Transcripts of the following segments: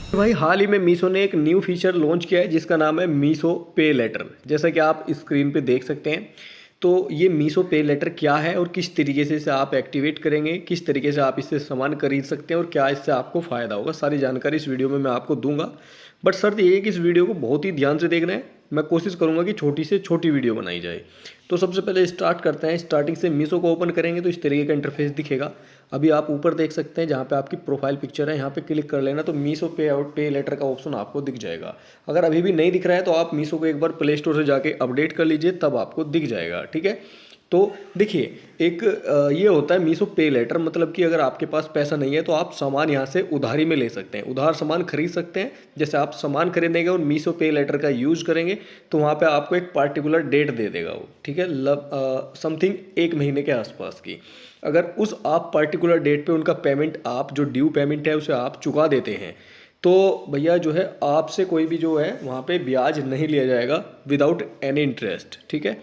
भाई हाल ही में मीशो ने एक न्यू फीचर लॉन्च किया है जिसका नाम है मीशो पे लेटर। जैसा कि आप स्क्रीन पे देख सकते हैं, तो ये मीशो पे लेटर क्या है और किस तरीके से इसे आप एक्टिवेट करेंगे, किस तरीके से आप इससे सामान खरीद सकते हैं और क्या इससे आपको फ़ायदा होगा, सारी जानकारी इस वीडियो में मैं आपको दूंगा। बट शर्त ये है कि इस वीडियो को बहुत ही ध्यान से देखना है। मैं कोशिश करूंगा कि छोटी से छोटी वीडियो बनाई जाए। तो सबसे पहले स्टार्ट करते हैं। स्टार्टिंग से मीशो को ओपन करेंगे तो इस तरीके का इंटरफेस दिखेगा। अभी आप ऊपर देख सकते हैं जहाँ पे आपकी प्रोफाइल पिक्चर है, यहाँ पे क्लिक कर लेना तो मीशो पे आउट पे लेटर का ऑप्शन आपको दिख जाएगा। अगर अभी भी नहीं दिख रहा है तो आप मीशो को एक बार प्ले स्टोर से जाके अपडेट कर लीजिए, तब आपको दिख जाएगा। ठीक है, तो देखिए एक ये होता है मीशो पे लेटर, मतलब कि अगर आपके पास पैसा नहीं है तो आप सामान यहाँ से उधारी में ले सकते हैं, उधार सामान खरीद सकते हैं। जैसे आप सामान खरीदेंगे और मीशो पे लेटर का यूज़ करेंगे तो वहाँ पे आपको एक पार्टिकुलर डेट दे देगा वो। ठीक है, समथिंग 1 महीने के आसपास की। अगर उस आप पर्टिकुलर डेट पे उनका पेमेंट, आप जो ड्यू पेमेंट है उसे आप चुका देते हैं तो भैया जो है आपसे कोई भी जो है वहाँ पे ब्याज नहीं लिया जाएगा विदाउट एनी इंटरेस्ट। ठीक है,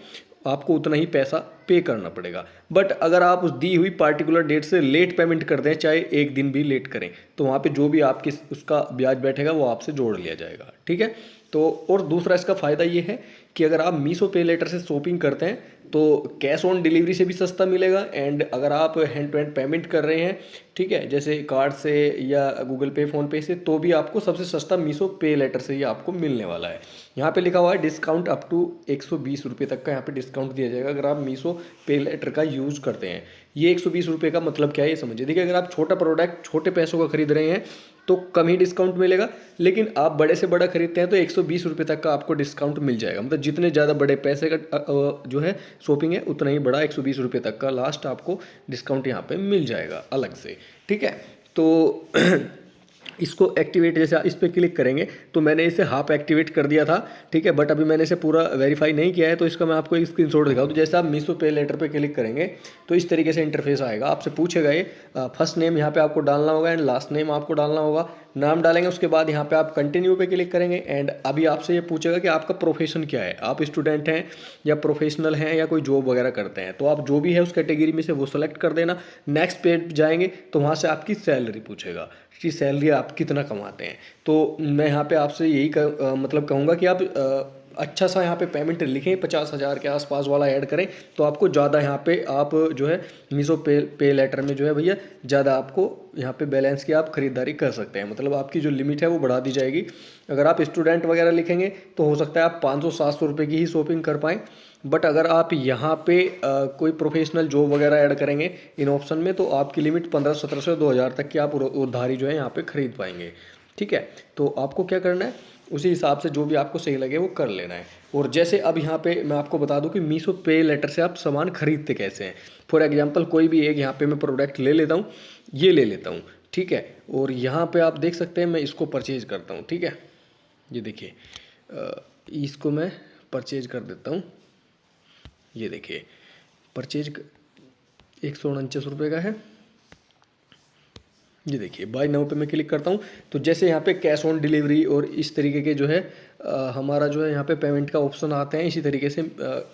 आपको उतना ही पैसा पे करना पड़ेगा। बट अगर आप उस दी हुई पार्टिकुलर डेट से लेट पेमेंट कर दें, चाहे एक दिन भी लेट करें, तो वहाँ पे जो भी आपके उसका ब्याज बैठेगा वो आपसे जोड़ लिया जाएगा। ठीक है, तो और दूसरा इसका फ़ायदा ये है कि अगर आप मीशो पे लेटर से शॉपिंग करते हैं तो कैश ऑन डिलीवरी से भी सस्ता मिलेगा। एंड अगर आप हैंड टू हैंड पेमेंट कर रहे हैं, ठीक है, जैसे कार्ड से या गूगल पे फ़ोन पे से, तो भी आपको सबसे सस्ता मीशो पे लेटर से ही आपको मिलने वाला है। यहाँ पे लिखा हुआ है डिस्काउंट अप टू 120 रुपये तक का यहाँ पे डिस्काउंट दिया जाएगा अगर आप मीशो पे लेटर का यूज़ करते हैं। ये 120 रुपये का मतलब क्या है ये समझिए। देखिए, अगर आप छोटा प्रोडक्ट छोटे पैसों का खरीद रहे हैं तो कम ही डिस्काउंट मिलेगा, लेकिन आप बड़े से बड़ा खरीदते हैं तो 120 रुपये तक का आपको डिस्काउंट मिल जाएगा। मतलब जितने ज़्यादा बड़े पैसे का जो है शॉपिंग है, उतना ही बड़ा 120 रुपये तक का लास्ट आपको डिस्काउंट यहाँ पे मिल जाएगा अलग से। ठीक है, तो इसको एक्टिवेट, जैसे इस पर क्लिक करेंगे तो मैंने इसे हाफ एक्टिवेट कर दिया था। ठीक है, बट अभी मैंने इसे पूरा वेरीफाई नहीं किया है, तो इसका मैं आपको एक स्क्रीनशॉट दिखाऊँ। तो जैसे आप मीशो पे लेटर पे क्लिक करेंगे तो इस तरीके से इंटरफेस आएगा। आपसे पूछेगा ये फर्स्ट नेम यहाँ पे आपको डालना होगा एंड लास्ट नेम आपको डालना होगा। नाम डालेंगे, उसके बाद यहाँ पे आप कंटिन्यू पे क्लिक करेंगे एंड अभी आपसे ये पूछेगा कि आपका प्रोफेशन क्या है, आप स्टूडेंट हैं या प्रोफेशनल हैं या कोई जॉब वगैरह करते हैं। तो आप जो भी है उस कैटेगरी में से वो सेलेक्ट कर देना। नेक्स्ट पेज जाएंगे तो वहाँ से आपकी सैलरी पूछेगा कि सैलरी आप कितना कमाते हैं। तो मैं यहाँ पे आपसे यही मतलब कहूँगा कि आप अच्छा सा यहाँ पे पेमेंट लिखें, 50,000 के आसपास वाला ऐड करें तो आपको ज़्यादा यहाँ पे आप जो है मीशो पे लेटर में जो है भैया ज़्यादा आपको यहाँ पे बैलेंस की आप खरीदारी कर सकते हैं। मतलब आपकी जो लिमिट है वो बढ़ा दी जाएगी। अगर आप स्टूडेंट वगैरह लिखेंगे तो हो सकता है आप 500-700 रुपये की ही शॉपिंग कर पाएँ। बट अगर आप यहाँ पे कोई प्रोफेशनल जॉब वगैरह ऐड करेंगे इन ऑप्शन में तो आपकी लिमिट 1500-1700 से 2000 तक की आप उधारी जो है यहाँ पे खरीद पाएंगे। ठीक है, तो आपको क्या करना है, उसी हिसाब से जो भी आपको सही लगे वो कर लेना है। और जैसे अब यहाँ पे मैं आपको बता दूं कि मीशो पे लेटर से आप सामान खरीदते कैसे हैं। फॉर एग्जांपल कोई भी एक यहाँ पे मैं प्रोडक्ट ले लेता हूँ, ये ले लेता हूँ। ठीक है, और यहाँ पे आप देख सकते हैं मैं इसको परचेज करता हूँ। ठीक है, ये देखिए इसको मैं परचेज कर देता हूँ। ये देखिए परचेज 149 रुपये का है। ये देखिए बाय नाउ पे मैं क्लिक करता हूँ तो जैसे यहाँ पे कैश ऑन डिलीवरी और इस तरीके के जो है हमारा जो है यहाँ पे पेमेंट का ऑप्शन आते हैं, इसी तरीके से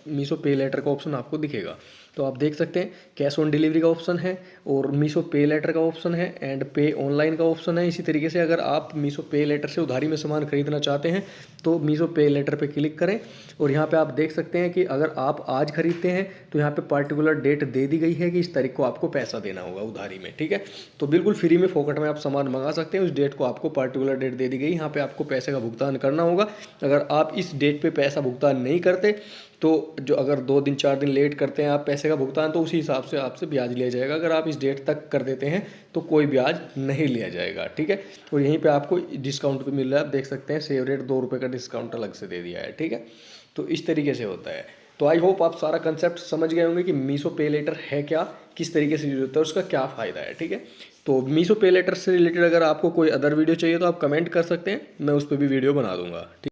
मीशो पे लेटर का ऑप्शन आपको दिखेगा। तो आप देख सकते हैं कैश ऑन डिलीवरी का ऑप्शन है और मीशो पे लेटर का ऑप्शन है एंड पे ऑनलाइन का ऑप्शन है। इसी तरीके से अगर आप मीशो पे लेटर से उधारी में सामान खरीदना चाहते हैं तो मीशो पे लेटर पे क्लिक करें और यहाँ पे आप देख सकते हैं कि अगर आप आज खरीदते हैं तो यहाँ पे पार्टिकुलर डेट दे दी गई है कि इस तारीख को आपको पैसा देना होगा उधारी में। ठीक है, तो बिल्कुल फ्री में फोकट में आप सामान मंगा सकते हैं। उस डेट को आपको पार्टिकुलर डेट दे दी गई, यहाँ पे आपको पैसे का भुगतान करना होगा। अगर आप इस डेट पे पैसा भुगतान नहीं करते तो जो अगर 2 दिन 4 दिन लेट करते हैं आप पैसे का भुगतान तो उसी हिसाब से आपसे ब्याज लिया जाएगा। अगर आप इस डेट तक कर देते हैं तो कोई ब्याज नहीं लिया जाएगा। ठीक है, और यहीं पे आपको डिस्काउंट भी मिल रहा है, आप देख सकते हैं सेव रेट 2 रुपये का डिस्काउंट अलग से दे दिया है। ठीक है, तो इस तरीके से होता है। तो आई होप आप सारा कंसेप्ट समझ गए होंगे कि मीशो पे लेटर है क्या, किस तरीके से यूज होता है, उसका क्या फ़ायदा है। ठीक है, तो मीशो पे लेटर से रिलेटेड अगर आपको कोई अदर वीडियो चाहिए तो आप कमेंट कर सकते हैं, मैं उस पर भी वीडियो बना दूंगा।